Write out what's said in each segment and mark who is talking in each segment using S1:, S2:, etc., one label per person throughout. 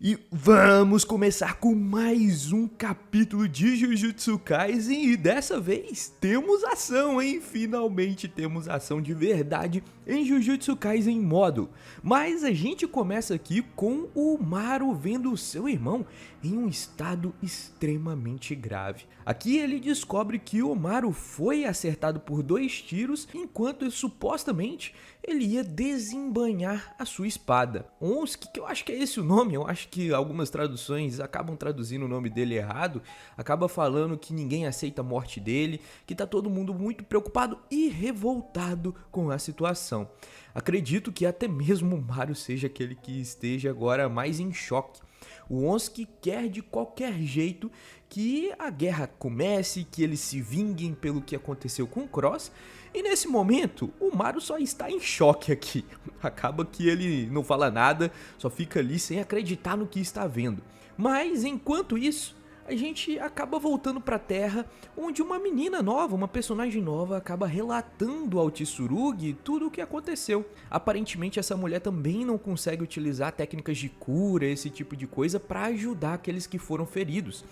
S1: E vamos começar com mais um capítulo de Jujutsu Kaisen e dessa vez temos ação, hein? Finalmente temos ação de verdade em Jujutsu Kaisen modo. Mas a gente começa aqui com o Maru vendo o seu irmão em um estado extremamente grave. Aqui ele descobre que o Maru foi acertado por 2 tiros enquanto supostamente ele ia desembainhar a sua espada. Onski, que eu acho que é esse o nome, eu acho que algumas traduções acabam traduzindo o nome dele errado, acaba falando que ninguém aceita a morte dele, que tá todo mundo muito preocupado e revoltado com a situação. Acredito que até mesmo o Maru seja aquele que esteja agora mais em choque. O Onski quer de qualquer jeito que a guerra comece, que eles se vinguem pelo que aconteceu com o Cross. E nesse momento, o Maru só está em choque aqui. Acaba que ele não fala nada, só fica ali sem acreditar no que está vendo. Mas enquanto isso, a gente acaba voltando pra Terra, onde uma menina nova, uma personagem nova, acaba relatando ao Tsurugi tudo o que aconteceu. Aparentemente essa mulher também não consegue utilizar técnicas de cura, esse tipo de coisa, pra ajudar aqueles que foram feridos.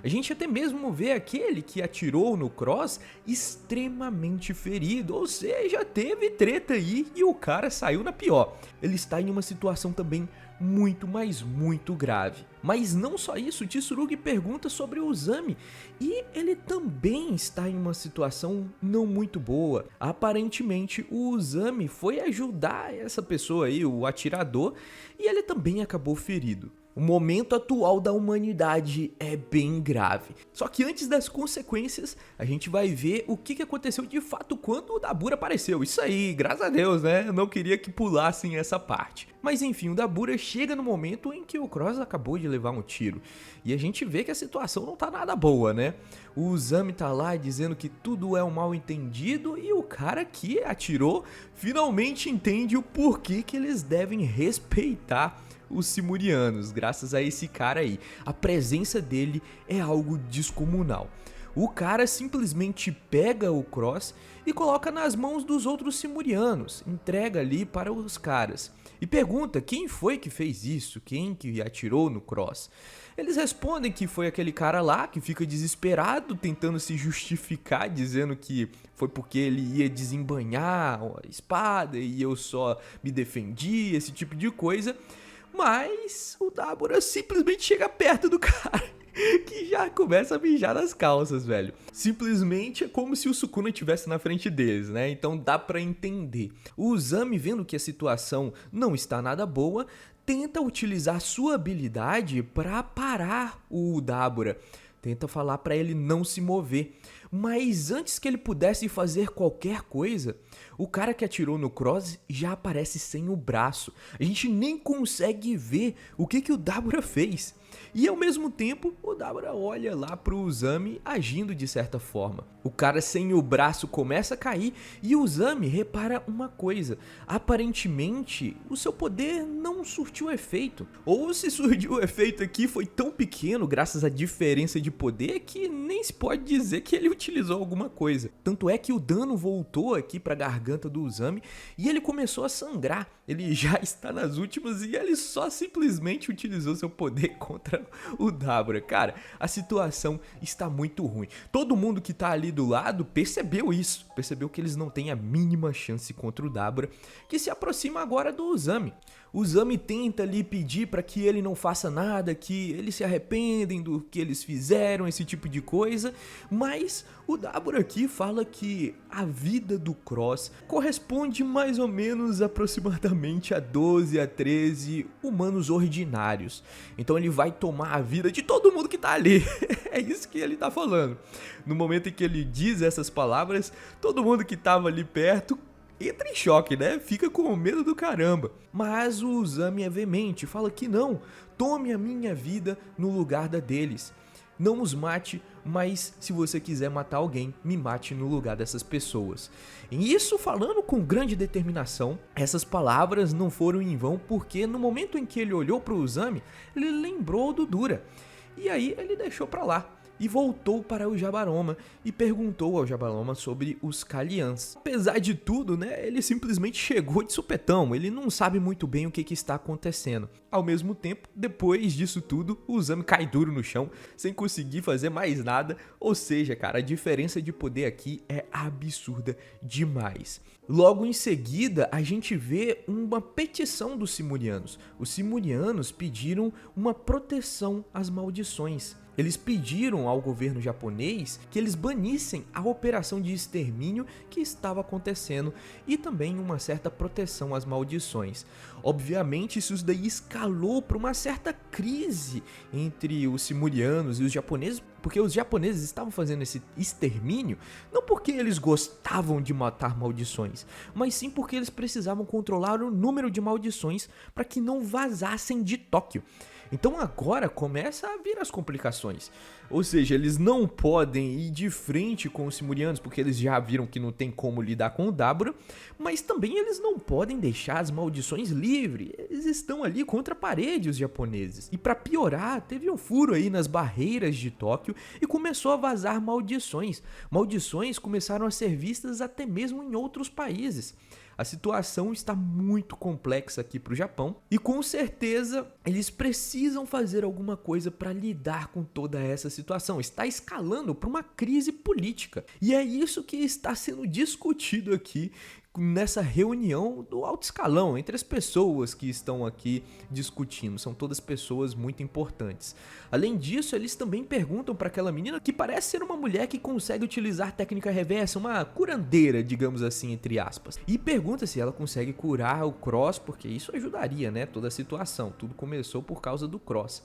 S1: A gente até mesmo vê aquele que atirou no Cross extremamente ferido, ou seja, teve treta aí e o cara saiu na pior. Ele está em uma situação também muito, mas muito grave. Mas não só isso, o Tsurugi pergunta sobre o Uzami e ele também está em uma situação não muito boa. Aparentemente o Uzami foi ajudar essa pessoa aí, o atirador, e ele também acabou ferido. O momento atual da humanidade é bem grave. Só que antes das consequências, a gente vai ver o que aconteceu de fato quando o Dabura apareceu. Isso aí, graças a Deus, né? Eu não queria que pulassem essa parte. Mas enfim, o Dabura chega no momento em que o Cross acabou de levar um tiro. E a gente vê que a situação não tá nada boa, né? O Uzami tá lá dizendo que tudo é um mal entendido e o cara que atirou finalmente entende o porquê que eles devem respeitar os Simurianos, graças a esse cara aí. A presença dele é algo descomunal. O cara simplesmente pega o Cross e coloca nas mãos dos outros Simurianos, entrega ali para os caras e pergunta quem foi que fez isso, quem que atirou no Cross. Eles respondem que foi aquele cara lá que fica desesperado, tentando se justificar, dizendo que foi porque ele ia desembainhar a espada e eu só me defendi, esse tipo de coisa. Mas o Dabura simplesmente chega perto do cara que já começa a mijar nas calças, velho. Simplesmente é como se o Sukuna estivesse na frente deles, né? Então dá pra entender. O Uzami, vendo que a situação não está nada boa, tenta utilizar sua habilidade pra parar o Dabura. Tenta falar pra ele não se mover. Mas antes que ele pudesse fazer qualquer coisa, o cara que atirou no Cross já aparece sem o braço. A gente nem consegue ver o que o Dabura fez. E ao mesmo tempo, o Dabura olha lá pro Uzami agindo de certa forma. O cara sem o braço começa a cair e o Uzami repara uma coisa. Aparentemente, o seu poder não surtiu efeito. Ou se surgiu o efeito aqui foi tão pequeno, graças à diferença de poder, que nem se pode dizer que ele utilizou alguma coisa. Tanto é que o dano voltou aqui pra garganta do Uzami e ele começou a sangrar. Ele já está nas últimas e ele só simplesmente utilizou seu poder contra o Dabura. Cara, a situação está muito ruim. Todo mundo que tá ali do lado percebeu isso. Percebeu que eles não têm a mínima chance contra o Dabura, que se aproxima agora do Uzami. O Uzami tenta ali pedir para que ele não faça nada, que eles se arrependem do que eles fizeram, esse tipo de coisa, mas o Dabura aqui fala que a vida do Cross corresponde mais ou menos aproximadamente a 12 a 13 humanos ordinários. Então ele vai tomar a vida de todo mundo que tá ali. É isso que ele tá falando. No momento em que ele diz essas palavras, todo mundo que tava ali perto entra em choque, né? Fica com medo do caramba. Mas o Uzami é veemente, fala que não, tome a minha vida no lugar da deles. Não os mate, mas se você quiser matar alguém, me mate no lugar dessas pessoas. E isso falando com grande determinação, essas palavras não foram em vão, porque no momento em que ele olhou para o Uzami, ele lembrou do Dura. E aí ele deixou pra lá. e voltou para o Jabaroma e perguntou ao Jabaroma sobre os Kalians. Apesar de tudo, né, ele simplesmente chegou de supetão, ele não sabe muito bem o que está acontecendo. Ao mesmo tempo, depois disso tudo, o Uzami cai duro no chão, sem conseguir fazer mais nada, ou seja, cara, a diferença de poder aqui é absurda demais. Logo em seguida, a gente vê uma petição dos Simurianos. Os Simurianos pediram uma proteção às maldições. Eles pediram ao governo japonês que eles banissem a operação de extermínio que estava acontecendo e também uma certa proteção às maldições. Obviamente, isso daí escalou para uma certa crise entre os Simurianos e os japoneses, porque os japoneses estavam fazendo esse extermínio não porque eles gostavam de matar maldições, mas sim porque eles precisavam controlar o número de maldições para que não vazassem de Tóquio. Então agora começa a vir as complicações, ou seja, eles não podem ir de frente com os Simurianos porque eles já viram que não tem como lidar com o Dabura, mas também eles não podem deixar as maldições livres, eles estão ali contra a parede, os japoneses. E para piorar, teve um furo aí nas barreiras de Tóquio e começou a vazar maldições. Maldições começaram a ser vistas até mesmo em outros países. A situação está muito complexa aqui para o Japão e com certeza eles precisam fazer alguma coisa para lidar com toda essa situação. Está escalando para uma crise política e é isso que está sendo discutido aqui nessa reunião do alto escalão, entre as pessoas que estão aqui discutindo, são todas pessoas muito importantes. Além disso, eles também perguntam para aquela menina que parece ser uma mulher que consegue utilizar técnica reversa, uma curandeira, digamos assim, entre aspas, e pergunta se ela consegue curar o Cross, porque isso ajudaria, né, toda a situação, tudo começou por causa do Cross.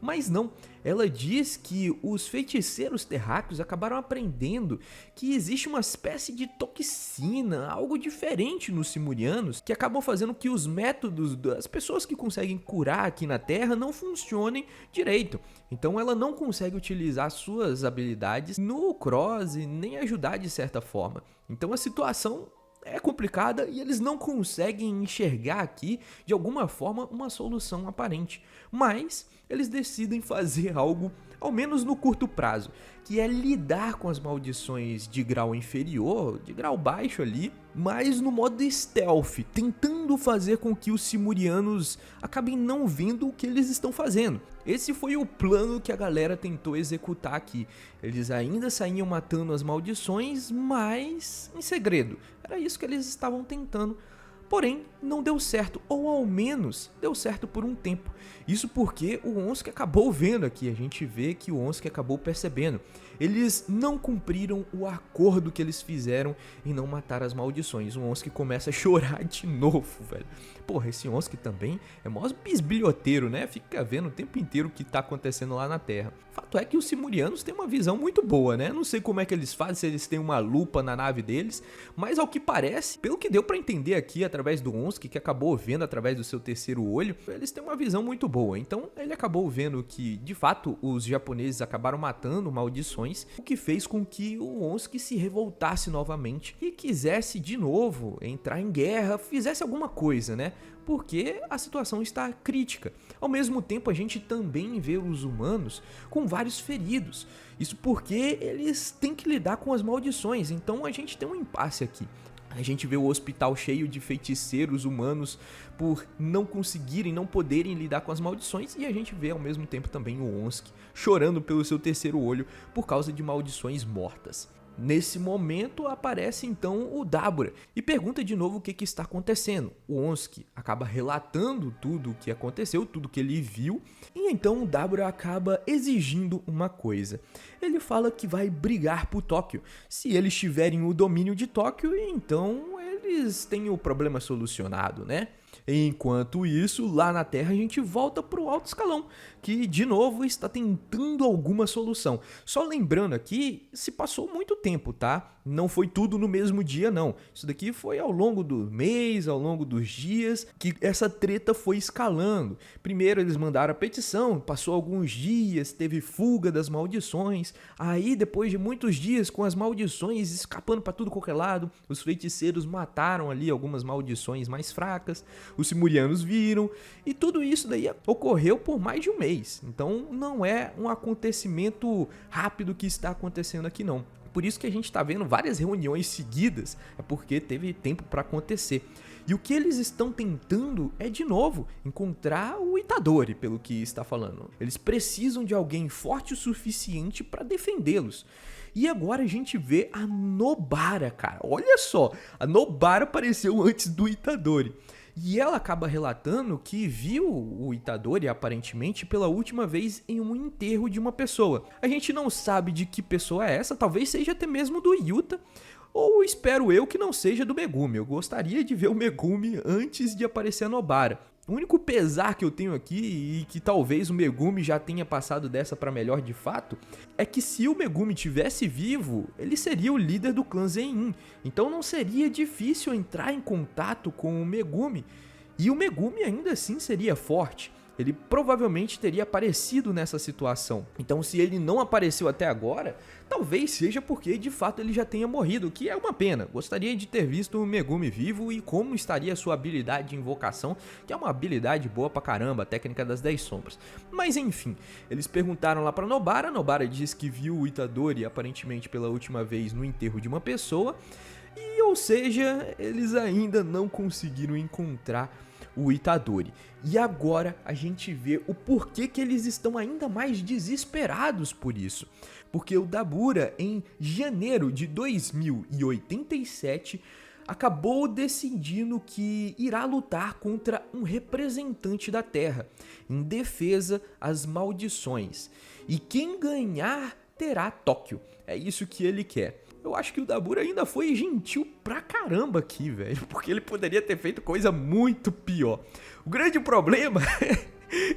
S1: Mas não, ela diz que os feiticeiros terráqueos acabaram aprendendo que existe uma espécie de toxina, algo diferente nos Simurianos, que acabam fazendo que os métodos das pessoas que conseguem curar aqui na Terra não funcionem direito. Então ela não consegue utilizar suas habilidades no Cross e nem ajudar de certa forma. Então a situação é complicada e eles não conseguem enxergar aqui, de alguma forma, uma solução aparente. Mas eles decidem fazer algo, ao menos no curto prazo, que é lidar com as maldições de grau inferior, de grau baixo ali, mas no modo stealth, tentando fazer com que os Simurianos acabem não vendo o que eles estão fazendo. Esse foi o plano que a galera tentou executar aqui. Eles ainda saíam matando as maldições, mas em segredo. Era isso que eles estavam tentando. Porém, não deu certo, ou ao menos deu certo por um tempo. Isso porque o Onsuke acabou vendo aqui, a gente vê que o Onsuke acabou percebendo. Eles não cumpriram o acordo que eles fizeram em não matar as maldições. O Onsuke começa a chorar de novo, velho. Porra, esse Onsuke também é mó bisbilhoteiro, né? Fica vendo o tempo inteiro o que tá acontecendo lá na Terra. Fato é que os Simurianos têm uma visão muito boa, né? Não sei como é que eles fazem, se eles têm uma lupa na nave deles, mas ao que parece, pelo que deu pra entender aqui através do Onsuke, que acabou vendo através do seu terceiro olho, eles têm uma visão muito boa. Então ele acabou vendo que, de fato, os japoneses acabaram matando maldições, o que fez com que o Onsuke se revoltasse novamente e quisesse de novo entrar em guerra, fizesse alguma coisa, né? Porque a situação está crítica. Ao mesmo tempo, a gente também vê os humanos com vários feridos. Isso porque eles têm que lidar com as maldições, então a gente tem um impasse aqui. A gente vê o hospital cheio de feiticeiros humanos por não conseguirem, não poderem lidar com as maldições, e a gente vê ao mesmo tempo também o Onsuke chorando pelo seu terceiro olho por causa de maldições mortas. Nesse momento aparece então o Dabura e pergunta de novo o que está acontecendo. O Onsuke acaba relatando tudo o que aconteceu, tudo que ele viu, e então o Dabura acaba exigindo uma coisa. Ele fala que vai brigar por Tóquio. Se eles tiverem o domínio de Tóquio, então eles têm o problema solucionado, né? Enquanto isso, lá na Terra a gente volta pro alto escalão, que de novo está tentando alguma solução. Só lembrando aqui, se passou muito tempo, tá? Não foi tudo no mesmo dia, não. Isso daqui foi ao longo do mês, ao longo dos dias, que essa treta foi escalando. Primeiro eles mandaram a petição, passou alguns dias, teve fuga das maldições. Aí, depois de muitos dias com as maldições escapando para tudo qualquer lado, os feiticeiros mataram ali algumas maldições mais fracas. os Simurianos viram, e tudo isso daí ocorreu por mais de um mês. Então não é um acontecimento rápido que está acontecendo aqui não. Por isso que a gente está vendo várias reuniões seguidas, é porque teve tempo para acontecer. E o que eles estão tentando é, de novo, encontrar o Itadori, pelo que está falando. Eles precisam de alguém forte o suficiente para defendê-los. E agora a gente vê a Nobara, cara. Olha só, a Nobara apareceu antes do Itadori. E ela acaba relatando que viu o Itadori, aparentemente, pela última vez em um enterro de uma pessoa. A gente não sabe de que pessoa é essa, talvez seja até mesmo do Yuta, ou espero eu que não seja do Megumi. Eu gostaria de ver o Megumi antes de aparecer a Nobara. O único pesar que eu tenho aqui, e que talvez o Megumi já tenha passado dessa pra melhor de fato, é que se o Megumi tivesse vivo, ele seria o líder do clã Zenin. Então não seria difícil entrar em contato com o Megumi. E o Megumi ainda assim seria forte. Ele provavelmente teria aparecido nessa situação. Então, se ele não apareceu até agora, talvez seja porque de fato ele já tenha morrido, o que é uma pena. Gostaria de ter visto o Megumi vivo e como estaria a sua habilidade de invocação, que é uma habilidade boa pra caramba, a técnica das 10 sombras. Mas enfim, eles perguntaram lá pra Nobara. Nobara diz que viu o Itadori aparentemente pela última vez no enterro de uma pessoa. E, ou seja, eles ainda não conseguiram encontrar o Itadori. E agora a gente vê o porquê que eles estão ainda mais desesperados por isso. Porque o Dabura, em janeiro de 2087, acabou decidindo que irá lutar contra um representante da Terra, em defesa às maldições. E quem ganhar terá Tóquio. É isso que ele quer. Eu acho que o Dabura ainda foi gentil pra caramba aqui, velho. Porque ele poderia ter feito coisa muito pior. O grande problema...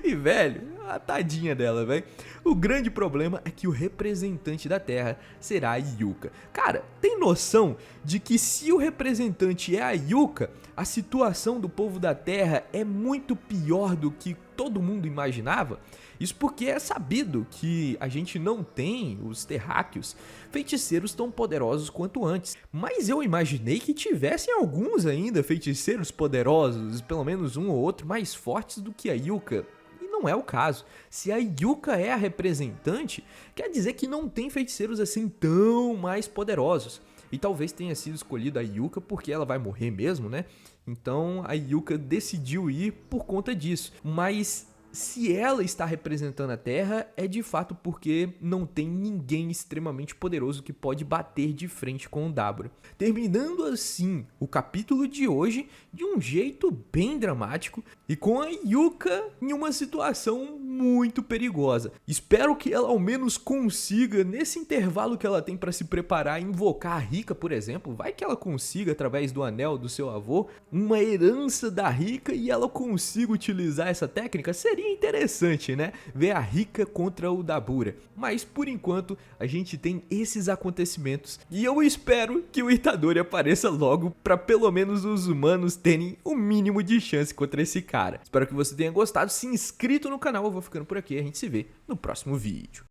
S1: E, velho, a tadinha dela, velho. O grande problema é que o representante da Terra será a Yuka. Cara, tem noção de que se o representante é a Yuka, a situação do povo da Terra é muito pior do que todo mundo imaginava? Isso porque é sabido que a gente não tem, os terráqueos, feiticeiros tão poderosos quanto antes. Mas eu imaginei que tivessem alguns ainda feiticeiros poderosos, pelo menos um ou outro mais fortes do que a Yuka. E não é o caso. Se a Yuka é a representante, quer dizer que não tem feiticeiros assim tão mais poderosos. E talvez tenha sido escolhida a Yuka porque ela vai morrer mesmo, né? Então a Yuka decidiu ir por conta disso. Mas se ela está representando a Terra, é de fato porque não tem ninguém extremamente poderoso que pode bater de frente com o Dabura. Terminando assim o capítulo de hoje de um jeito bem dramático e com a Yuka em uma situação muito perigosa. Espero que ela ao menos consiga, nesse intervalo que ela tem para se preparar, invocar a Rika, por exemplo. Vai que ela consiga, através do anel do seu avô, uma herança da Rika e ela consiga utilizar essa técnica. Seria interessante, né? Ver a Rika contra o Dabura. Mas por enquanto a gente tem esses acontecimentos e eu espero que o Itadori apareça logo para pelo menos os humanos terem o mínimo de chance contra esse cara. Espero que você tenha gostado, se inscrito no canal. Eu vou ficando por aqui, a gente se vê no próximo vídeo.